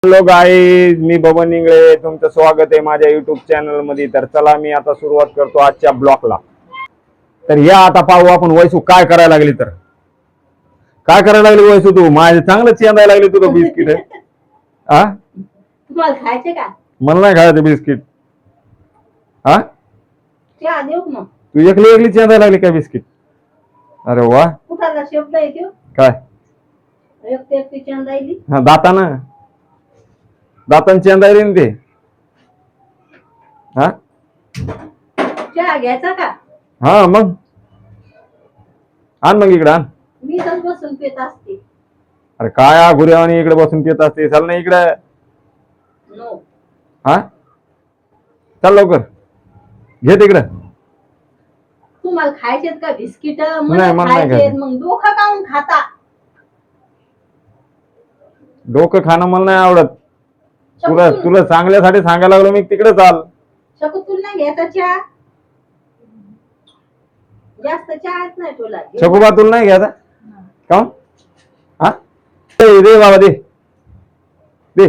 Hello guys, मी बबन इंगळे, तुमचं स्वागत आहे माझ्या युट्यूब चॅनल मध्ये. तर चला मी आता सुरुवात करतो आजच्या ब्लॉकला. तर या आता पाहू आपण वैसू काय करायला लागली. तर काय करायला लागली वैसू? तू माझे चांगलं चेंदायला लागली तुला बिस्किट. हा, तुम्हाला खायचे का? मला नाही खायचं बिस्किट. हा, चहा देऊ का मग? तू एकली एकली चेंदायला लागली काय बिस्किट? अरे वा, कुठाला शब्द आहे तो? काय एकटी एकटी चंदायली. हा, दातानं चेंदायली ना ते. हा चहा घ्यायचा का? हा, मग आण मग इकडे आण. मी तर बसून पेत असते. अरे काय गुऱ्यावानी इकडे बसून पित असते? चल ना इकडे. नो, हा, चल लवकर घे तिकडे. तुम्हाला खायचेत का बिस्किट? नाही, मला मला नाही खायचेत. खायचे. मग डोकं काऊन खाता? डोकं खाणं मला नाही आवडत. तुला शकून तुला चांगल्यासाठी सांगायला लागलो मी, तिकडे चाल. शकून नाही घ्यायचा चहा. जास्त चहाच नाही तुला. शकूबा तुला नाही घ्यायचा का? हा, दे बाबा, दे दे.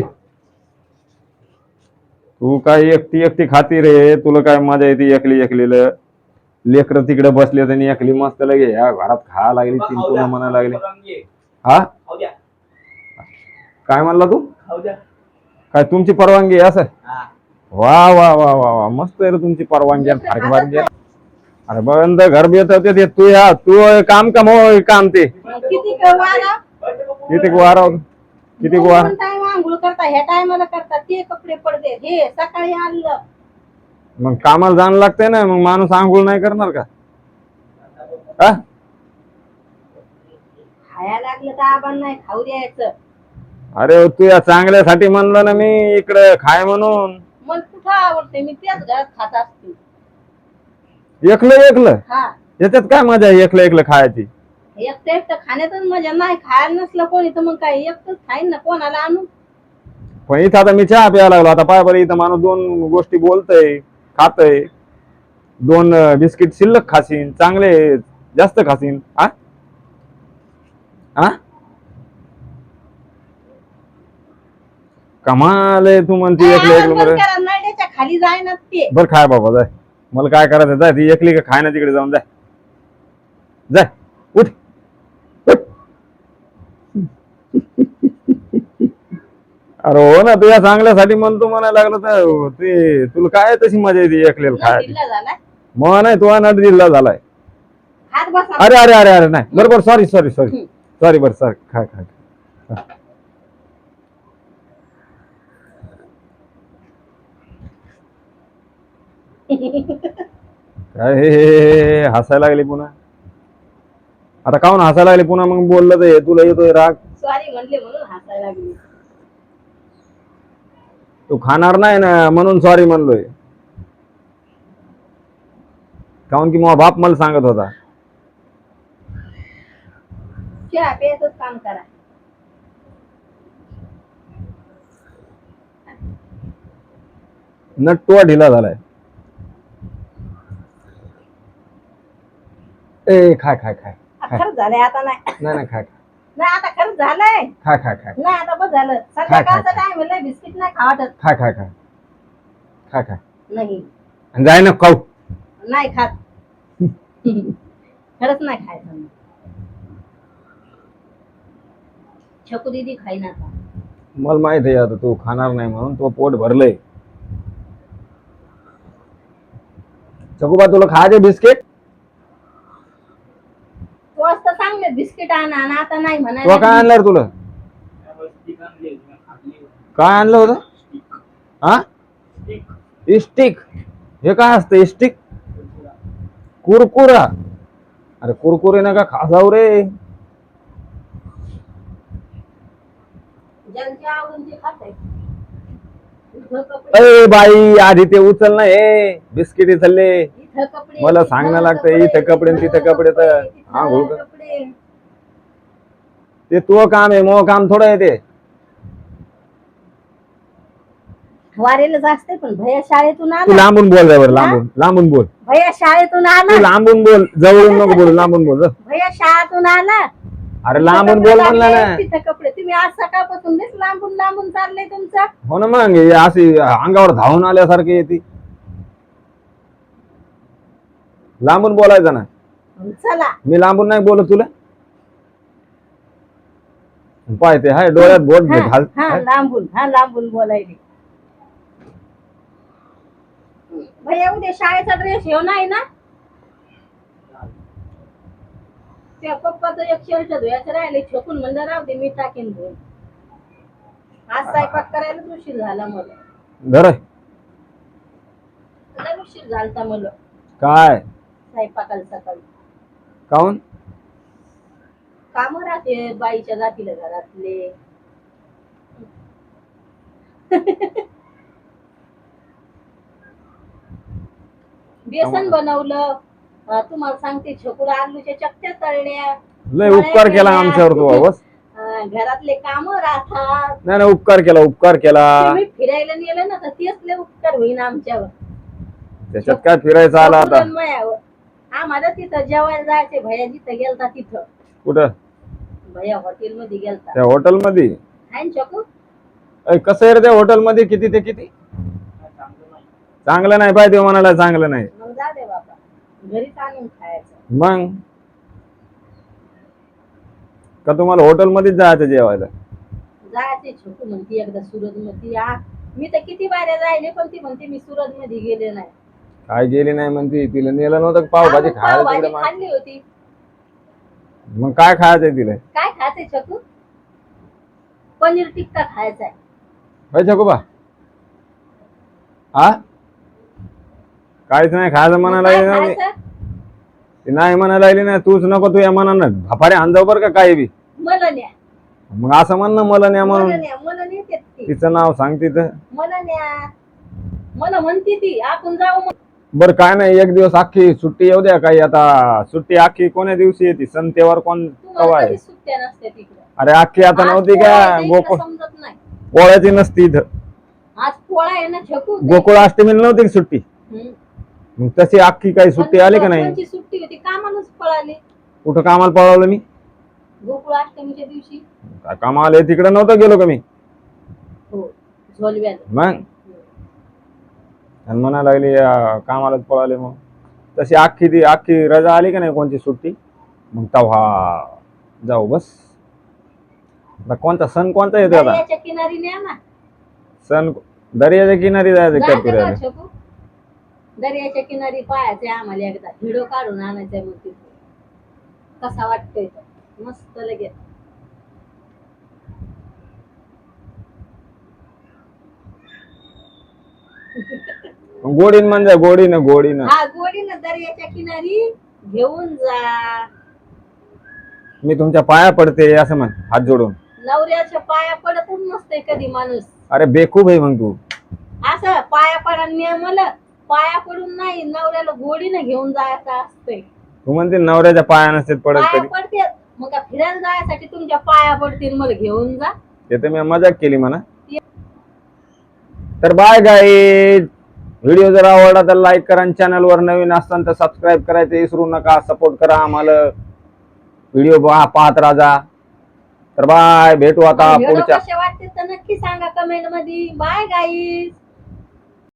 तू काय एकटी एकटी खाती रे? तुला काय मजा येते एकली एकलीला? लेकर तिकडे बसले आणि एकली मस्त लगे या घरात खा लागली, तीन पुन्हा म्हणा लागली. हा, काय म्हणला तू? काय तुमची परवानगी आहे असं? वा वा वा वा वा, मस्त आहे रे तुमची परवानगी. अरे बंद घर बेत होते ते. तू या तू काम का मग काम ते किती वारा? किती वारा किती वारा. टाइम आंघोळ करता, ह्या टायमाला करता ते कपडे पडते. हे सकाळी आणलं. मग कामाला जाणं लागतंय ना, मग माणूस आंघोळ नाही करणार का? हा, खायला लागलं तर आपण नाही खाऊ द्यायचं. अरे तू या चांगल्यासाठी म्हणलं ना मी इकडे खाय म्हणून. मला कुठं आवडते? मी त्याच घरात खात असते. एकलं एकलं हा, याच्यात काय मजा आहे एकलं एकलं खायची? एकटं एकटं खाण्यातच मजा नाही. खायला नसलं कोणी तर मग काय एकटंच खाईन ना, कोणाला आणू? पण इथं आता मी चहा प्यायला लागलो. आता पाय बरं, इथं माणूस दोन गोष्टी बोलतय, खातय. दोन बिस्किट शिल्लक खासीन, चांगले जास्त खासीन. हा, हा, कमाल आहे तू म्हणते एकलं एकलं मध्ये. नळ्याच्या खाली जाय ना ते. बर खाय बाबा, जाय. मला काय करायचं? जाय, ती एकली का खाय ना तिकडे जाऊन. जाय जाय, उठ उठ. अरे हो ना, तुझ्या चांगल्यासाठी म्हणतो म्हणायला लागलं तर ते तुला काय तशी मजा येते एकलेल खायची? ढिल्ला झालाय. मग नाही, तुझा नट जिल्हा झालाय. हात बसा. अरे अरे अरे अरे, नाही बरोबर, सॉरी सॉरी सॉरी सॉरी, बरं सॉरी. खाय खाय. काय हे हसायला लागली पुन्हा? आता काहून हसायला लागली पुन्हा? मग बोललं तर तुला येतोय राग? सॉरी म्हणले म्हणून हसायला लागली. तू खाणार नाही ना म्हणून सॉरी म्हणलोय. काहून की मग बाप मला सांगत होता. चहा प्यायचंच काम करा. नट्टुआ ढिला झालाय. ए खाय खाय खाय. खरंच झालंय आता. नाही नाही नाही, खाय नाही, आता खरंच झालंय. खाय खाय खाय नाही आता बस झालं. संध्याकाळचा टाइम आहे, बिस्किट नाही खावाटत. खाय खाय खाय खाय खाय. नाही आणि जाय ना खाऊ. नाही खात. खरंच नाही खायचं. छकू दीदी खाईन आता. मला माहित आहे आता तू खाणार नाही म्हणून. तो पोट भरलंय. चकूबा तुला खायचे बिस्किट? तू असतं चांगले बिस्किट आणा आणि आता नाही तो म्हणायला. काय आणलं रे तुला? काय आणलं होतं? हा, इस्टिक. हे काय असतं इस्टिक? कुरकुरा. अरे कुरकुरे नका खाजाऊ रे. ज्यांच्या आवडून ते खाते. अरे बाई, आधी ते उचल ना हे बिस्किट चालले. इथं कपडे, मला सांगणं लागतं इथं कपडे तिथं कपडे. तर हा तिथं का? कपडे. ते तुझं काम आहे, मग काम थोडं आहे ते. वारेलच असते. पण भैया शाळेतून तू आला. लांबून बोल रे, बरं लांबून लांबून बोल. भैया शाळेतून तू आला. लांबून बोल, जवळून नको बोल, लांबून बोल. भैया शाळेतून आला. अरे लांबून बोल म्हणला ना. तिथं कपडे तुम्ही आज सकाळपासून लयच लांबून लांबून चाललंय तुमचं. हो ना मग हे अशी अंगावर धावून आल्यासारखी येते. लांबून बोलायचं ना. चला मी लांबून नाही बोलत तुला. पाहते हाय डोळ्यात बोट घाल. लांबून बोलायले. भैया उद्या शाळेचा ड्रेस घेऊन आहे ना. त्या पप्पाचं एक शर्ट धुयाचं राहिले छकून म्हणलं राहू दे मी टाकेन धुवून. आज स्वयंपाक करायला उशीर झाला मला. धर लय उशीर झालता मला काय स्वयंपाकाला सकाळी. काऊन काम राहते बाईच्या जातीला घरातले. बेसन बनवलं. तुम्हाला सांगते छकुडा आलूच्या चक्क्या तळल्या. लय उपकार केला आमच्यावर तू बस. घरातले काम राहतात. नाही उपकार केला. तुम्ही फिरायला नेलं ना तर तेच लय उपकार होईन आमच्यावर. त्याच्यात काय फिरायचं आला आता. आम्हाला तिथं जेवायला जायचे. भैया जिथं गेलता तिथं. कुठं भैया हॉटेल मध्ये गेलता. त्या हॉटेल मध्ये आहे ना छकू. कसं आहे रे त्या हॉटेल मध्ये किती ते किती चांगलं नाही पाहिजे म्हणाला. चांगलं नाही मग जा दे बाबा घरीच आणून खायचं. मग का तुम्हाला हॉटेल मध्येच जायचं जेवायला. जायचे छकू म्हणती एकदा सुरत मध्ये. मी तर किती बाऱ्या जायले पण ती म्हणते मी सुरत मध्ये गेले नाही. काय गेली नाही म्हणते. तिला नेलं नव्हतं पावभाजी खायला पावभाजी तिकडे. खाल्ली होती. मग काय खायचंय तिला. काय खायचंय छकू. पनीर टिक्का खायचाय. होय छकुबा. हा काहीच नाही खायचं म्हणायला काय लागली नाही. खायचं? ती नाही म्हणायला लागली नाही. तूच नको तू या मनानं धपारे आणजाव बरं का काही बी. मला न्या. मग असं म्हण ना मला न्या म्हणून. मला नेते ती. तिचं नाव सांग तिथं. मला न्या. मला म्हणती ती आपण जाऊ. बरं काय नाही एक दिवस अख्खी सुट्टी येऊ द्या. काही आता सुट्टी अख्खी कोण्या दिवशी येते. सण तेव्हार कोण कवा तुम्हाला आहे. कधी सुट्ट्या नसत्या तिकडे. अरे अख्खी आता नव्हती का गोकुळ समजत नाही. पोळ्याची नसती इथं. आज पोळा आहे ना छकू. गोकुळ अष्टमीला नव्हती का सुट्टी. हम्म. मग तशी अख्खी काही सुट्टी आली का नाही. कोणची सुट्टी होती कामालाच पळाली. कुठं कामाला पळवलं मी. गोकुळ अष्टमीच्या दिवशी. काय कामाला तिकडे नव्हतं गेलो का मी. हो झोलव्याला. मग आणि म्हणायला लागली कामालाच पळाले. मग तशी अख्खी रजा आली का नाही कोणती सुट्टी मग तेव्हा जाऊ बस. आता कोणता सण कोणता येतो आता. दर्याच्या किनारी न्या ना. सण दर्याच्या किनारी जायचं काय जायचं फिरायला. का छकू. दर्याच्या किनारी पाहायचंय आम्हाला एकदा. व्हिडिओ काढून आणायचंय मग तिथे. कसा वाटतोय तो. मस्त लगेच. गोडीन म्हणजे गोडीनं हा गोडीनं दर्याच्या किनारी घेऊन जा. मी तुमच्या पाया पडते असं म्हण हात जोडून. नवऱ्याच्या पाया पडतच नसते कधी माणूस. अरे बेकूब आहे मग तू. असं पाया पडा मला पाया पडून नाही नवऱ्याला गोडीनं घेऊन जायचं असतंय. तू म्हणते नवऱ्याच्या पाया नसते पडत पाया कधी. पडते मग का फिरायला जायसाठी तुमच्या पाया पडतील मला घेऊन जा. ते तर मी मजाक केली म्हणा. तर बाय गाईज. व्हिडिओ जर आवडला तर लाईक करा. चॅनलवर नवीन असताना तर सबस्क्राईब करायचं विसरू नका. सपोर्ट करा आम्हाला. व्हिडिओ पाहत राहा. तर बाय भेटू आता व्हिडिओ पुढच्या. कसे वाटते तर नक्की सांगा कमेंट मध्ये. Bye guys.